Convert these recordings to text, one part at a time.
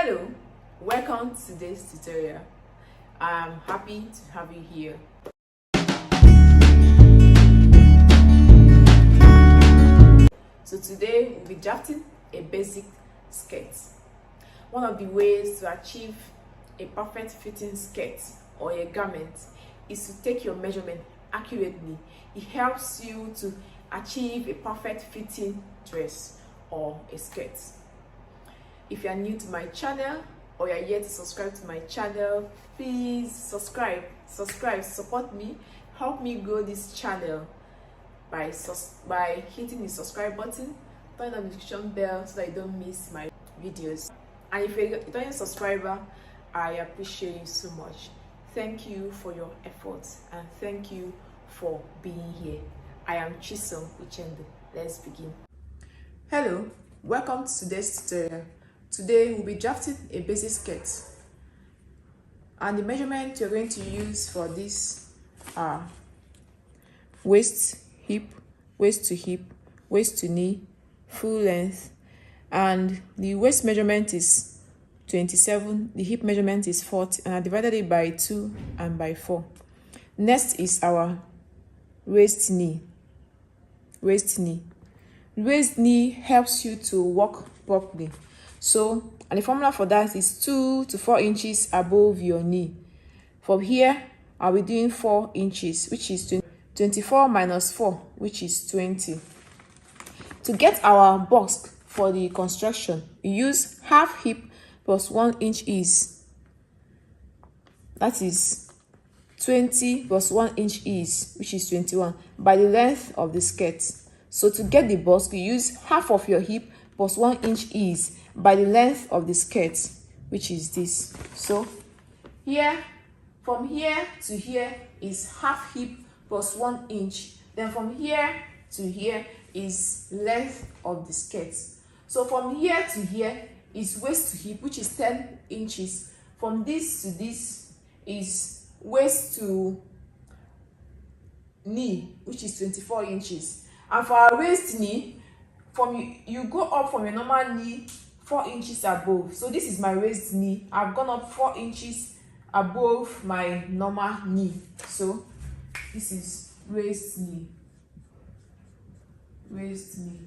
Hello, welcome to today's tutorial. I'm happy to have you here. So today we'll be drafting a basic skirt. One of the ways to achieve a perfect fitting skirt or a garment is to take your measurement accurately. It helps you to achieve a perfect fitting dress or a skirt. If you are new to my channel or you are yet to subscribe to my channel, please subscribe, support me, help me grow this channel by hitting the subscribe button, turn on the notification bell so that you don't miss my videos. And if you're a returning subscriber, I appreciate you so much. Thank you for your efforts and thank you for being here. I am Chisom Uchendu. Let's begin. Hello, welcome to today's tutorial. Today we'll be drafting a basic skirt, and the measurement you're going to use for this are waist, hip, waist to hip, waist to knee, full length, and the waist measurement is 27, the hip measurement is 40, and I divided it by 2 and by 4. Next is our waist knee. Waist knee helps you to walk properly. So, and the formula for that is 2 to 4 inches above your knee. From here, I'll be doing 4 inches, which is 24 minus 4, which is 20. To get our bust for the construction, we use half hip plus 1 inch ease. That is 20 plus 1 inch ease, which is 21, by the length of the skirt. So to get the bust, we use half of your hip plus 1 inch ease by the length of the skirt, which is this. So here, from here to here is half hip plus 1 inch. Then from here to here is length of the skirt. So from here to here is waist to hip, which is 10 inches. From this to this is waist to knee, which is 24 inches. And for our waist knee, you go up from your normal knee 4 inches above. So this is my waist knee. I've gone up 4 inches above my normal knee. So this is waist knee. Waist knee.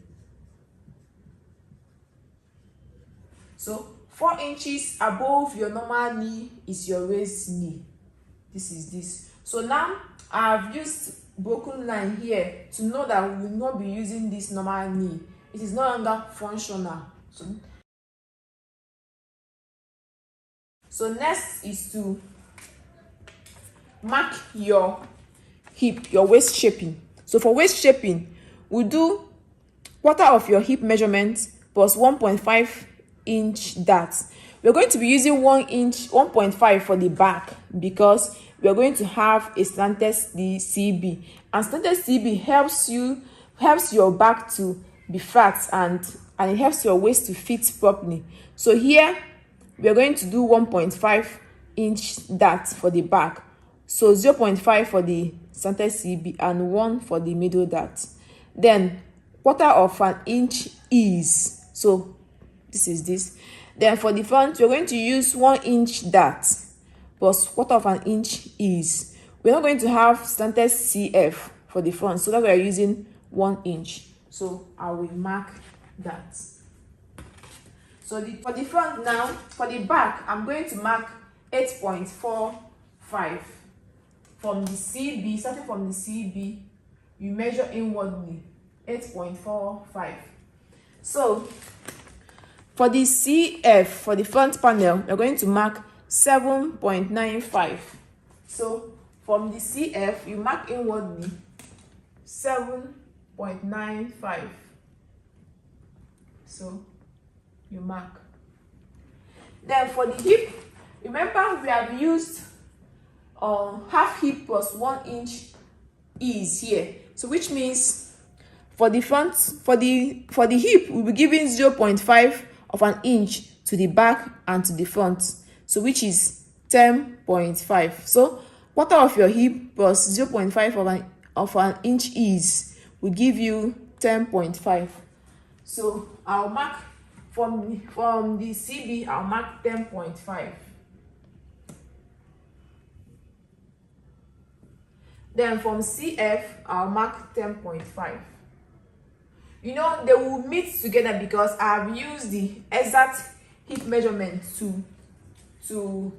So 4 inches above your normal knee is your waist knee. This is this. So now I've used broken line here to know that we will not be using this normal knee. It is no longer functional. So next is to mark your hip, your waist shaping. So for waist shaping, we do quarter of your hip measurement plus 1.5 inch dart. We're going to be using 1.5 for the back because we're going to have a slanted CB, and slanted CB helps your back to be flat and it helps your waist to fit properly. So here we are going to do 1.5 inch dart for the back, so 0.5 for the slanted CB and 1 for the middle dart. Then quarter of an inch ease, so this is this. Then for the front, we're going to use 1 inch dart plus quarter of an inch ease. We're not going to have slanted CF for the front, so that we are using 1 inch. So I will mark that. So for the front now, for the back, I'm going to mark 8.45 from the CB. Starting from the CB, you measure inwardly 8.45. So for the CF, for the front panel, we're going to mark 7.95. So from the CF, you mark inwardly 7.95. So you mark. Then for the hip, remember we have used half hip plus 1 inch ease here. So which means for the front, for the hip, we'll be giving 0.5 of an inch to the back and to the front. So which is 10.5. So quarter of your hip plus 0.5 of an inch ease will give you 10.5. So I'll mark from the CB, I'll mark 10.5. Then from CF, I'll mark 10.5. You know, they will meet together because I've used the exact hip measurement to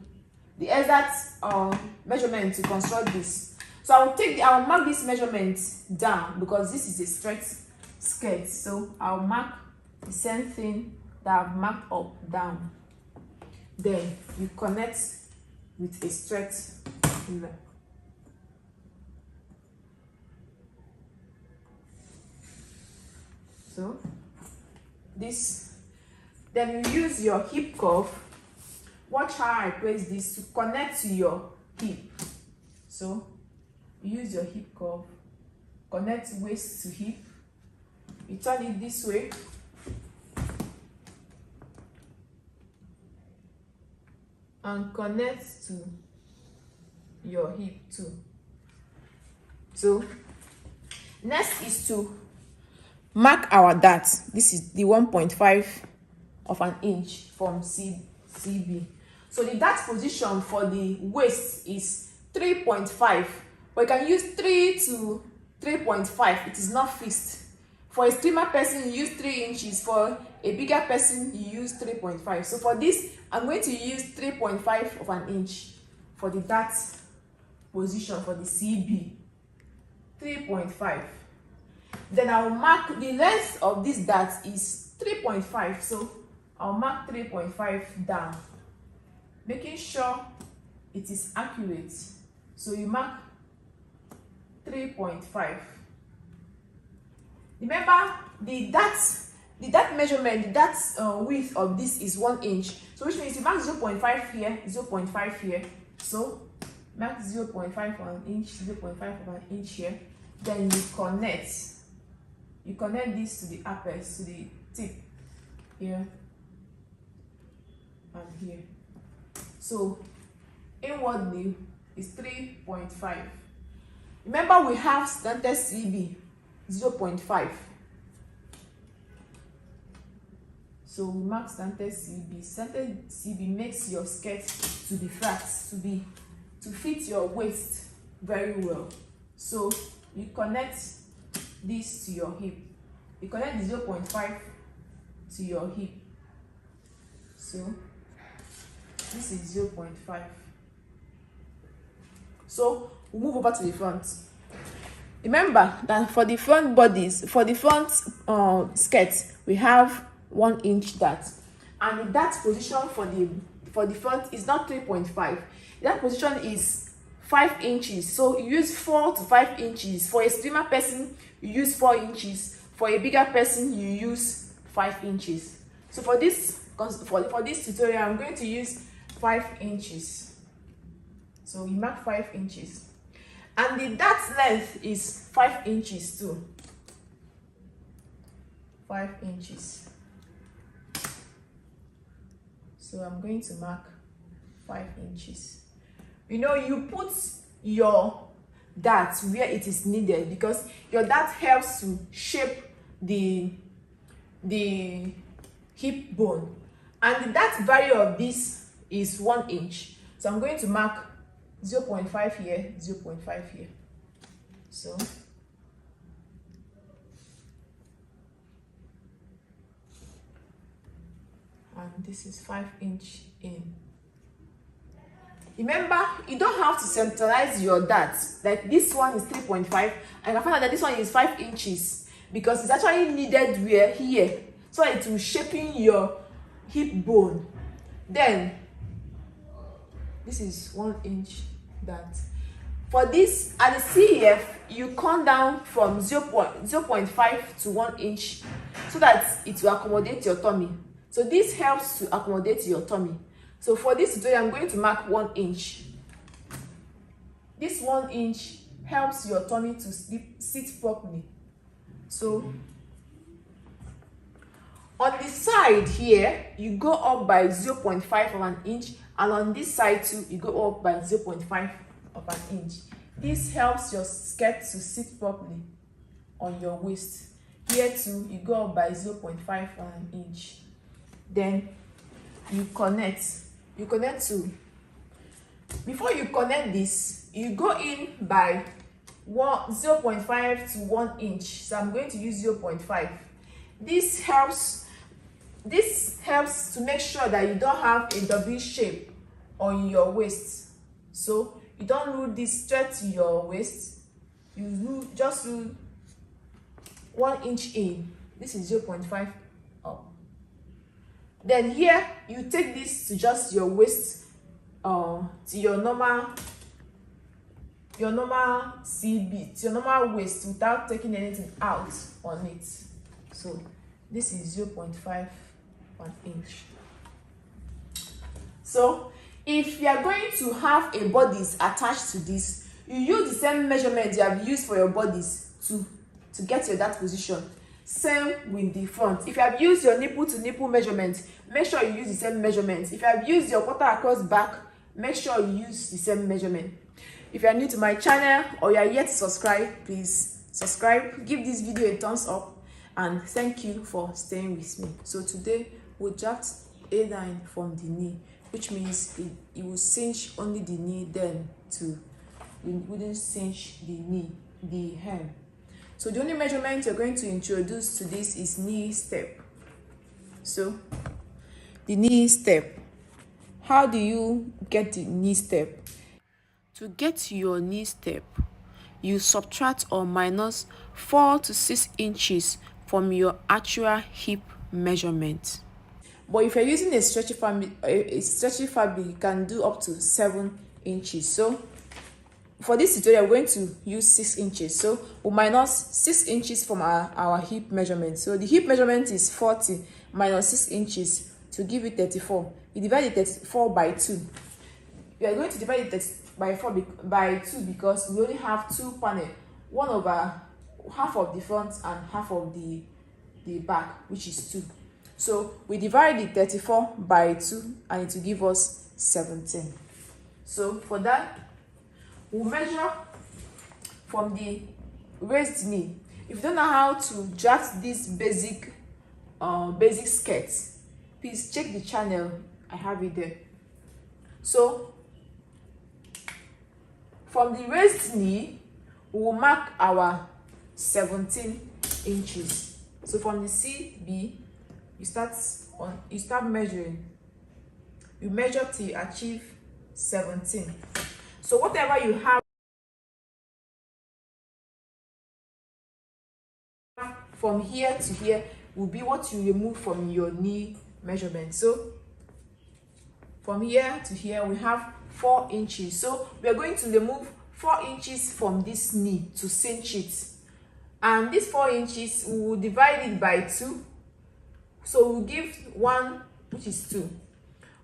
the exact measurement to construct this. So I'll mark this measurement down because this is a straight skirt. So I'll mark the same thing that I've marked up down. Then you connect with a straight line. So this, then you use your hip curve. Watch how I place this to connect to your hip. So use your hip curve, connect waist to hip. You turn it this way. And connect to your hip too. So next is to mark our dart. This is the 1.5 of an inch from CB. So the dart position for the waist is 3.5. But you can use 3 to 3.5. It is not fixed. For a slimmer person, you use 3 inches. For a bigger person, you use 3.5. So for this, I'm going to use 3.5 of an inch for the dart position for the CB. 3.5. Then I'll mark the length of this dart is 3.5. So I'll mark 3.5 down, making sure it is accurate. So you mark 3.5. Remember, the dart measurement, the dart width of this is 1 inch. So which means you mark 0.5 here, 0.5 here. So mark 0.5 of an inch, 0.5 of an inch here. Then you connect. You connect this to the apex, to the tip here and here. So inwardly is 3.5. Remember, we have slanted CB 0.5. So we mark slanted CB. Slanted CB makes your skirt to be flat, to fit your waist very well. So you connect this to your hip. You connect the 0.5 to your hip. So this is 0.5. So we move over to the front. Remember that for the front bodies, for the front skirts, we have 1 inch dart, and the dart position for the front is not 3.5. That position is 5 inches. So you use 4 to 5 inches. For a slimmer person, you use 4 inches. For a bigger person, you use 5 inches. So for this tutorial, I'm going to use 5 inches. So you mark 5 inches. And the dart length is 5 inches too. 5 inches. So I'm going to mark 5 inches. You know, you put your dart where it is needed because your dart helps to shape the hip bone. And the dart value of this is 1 inch. So I'm going to mark 0.5 here, 0.5 here. So and this is 5 inch in. Remember, you don't have to centralize your dart. Like this one is 3.5, and I found out that this one is 5 inches because it's actually needed where here, so it will shaping your hip bone. Then this is 1 inch dart. For this at the CEF, you come down from 0.5 to 1 inch so that it will accommodate your tummy. So this helps to accommodate your tummy. So for this tutorial, I'm going to mark 1 inch. This 1 inch helps your tummy to sit properly. So on the side here, you go up by 0.5 of an inch, and on this side too, you go up by 0.5 of an inch. This helps your skirt to sit properly on your waist. Here too, you go up by 0.5 of an inch. then you connect to, before you connect this, you go in by 0.5 to 1 inch. So I'm going to use 0.5. This helps to make sure that you don't have a W shape on your waist. So you don't rule this straight to your waist, you just rule 1 inch in. This is 0.5 up. Then here you take this to just your waist, to your normal CB, to your normal waist, without taking anything out on it. So this is 0.5 1 inch. So if you are going to have a bodice attached to this, you use the same measurement you have used for your bodice to get your that position. Same with the front. If you have used your nipple to nipple measurement, make sure you use the same measurement. If you have used your quarter across back, make sure you use the same measurement. If you are new to my channel or you are yet to subscribe, please subscribe, give this video a thumbs up, and thank you for staying with me. So today we'll draft a line from the knee, which means it will cinch only the knee, then we wouldn't cinch the knee, the hem. So the only measurement you're going to introduce to this is knee step. So the knee step, how do you get the knee step? To get your knee step, you subtract or minus 4 to 6 inches from your actual hip measurement. But if you're using a stretchy fabric, you can do up to 7 inches. So for this tutorial, we're going to use 6 inches. So we'll minus 6 inches from our hip measurement. So the hip measurement is 40 minus 6 inches to give it 34. You divide the 34 by 2. We are going to divide it by 2 because we only have 2 panels, 1 over half of the front and half of the back, which is 2. So we divide the 34 by 2 and it will give us 17. So for that, we'll measure from the waist knee. If you don't know how to draft this basic skirts, please check the channel, I have it there. So from the waist knee, we will mark our 17 inches. So from the CB, you start measuring. You measure till you achieve 17. So whatever you have from here to here will be what you remove from your knee measurement. So from here to here we have 4 inches. So we are going to remove 4 inches from this knee to cinch it. And this 4 inches, we will divide it by 2. So we'll give 1, which is 2.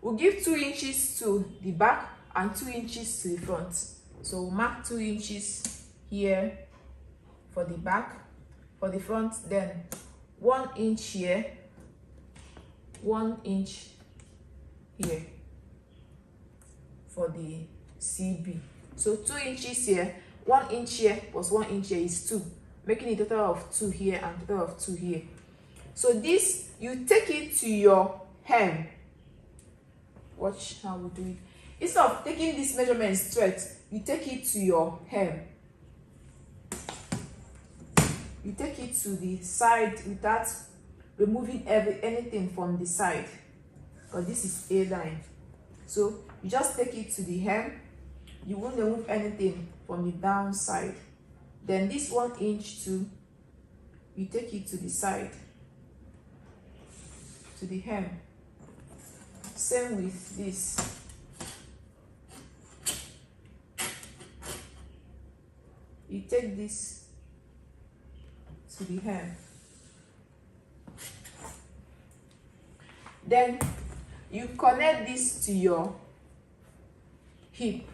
We'll give 2 inches to the back and 2 inches to the front. So we'll mark 2 inches here for the back, for the front, then 1 inch here, 1 inch here for the CB. So 2 inches here, 1 inch here plus 1 inch here is 2, making a total of 2 here and total of 2 here. So this, you take it to your hem. Watch how we do it. Instead of taking this measurement straight, you take it to your hem. You take it to the side without removing anything from the side, because this is a line. So you just take it to the hem. You won't remove anything from the down side. Then this 1 inch too, you take it to the side, to the hem. Same with this. You take this to the hem. Then you connect this to your hip.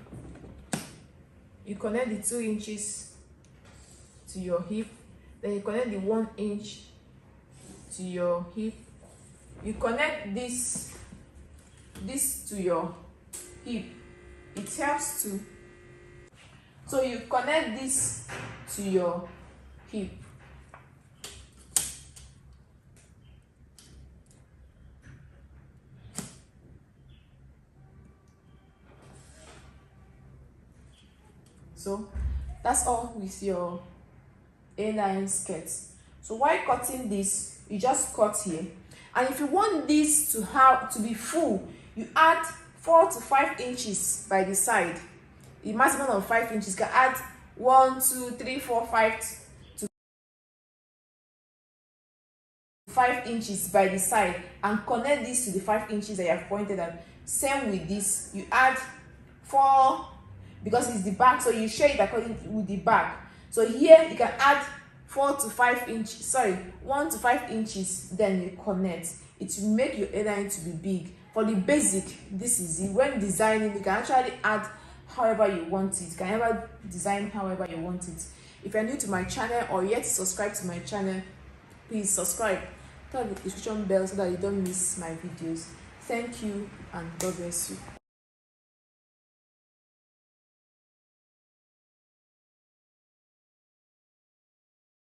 You connect the 2 inches to your hip. Then you connect the 1 inch to your hip. You connect this to your hip. It helps to. So you connect this to your hip. So that's all with your A-line skirt. So while cutting this, you just cut here, and if you want this to be full, you add 4 to 5 inches by the side. The maximum of 5 inches. You can add 1, 2, 3, 4, 5 to 5 inches by the side, and connect this to the 5 inches that you have pointed at. Same with this, you add 4, because it's the back, so you share it according with the back. So here you can add 4 to 5 inches, sorry, 1 to 5 inches, then you connect. It will make your hairline to be big. For the basic, this is it. When designing, you can actually add however you want it. You can ever design however you want it. If you're new to my channel or yet to subscribe to my channel, please subscribe. Turn the notification bell so that you don't miss my videos. Thank you and God bless you.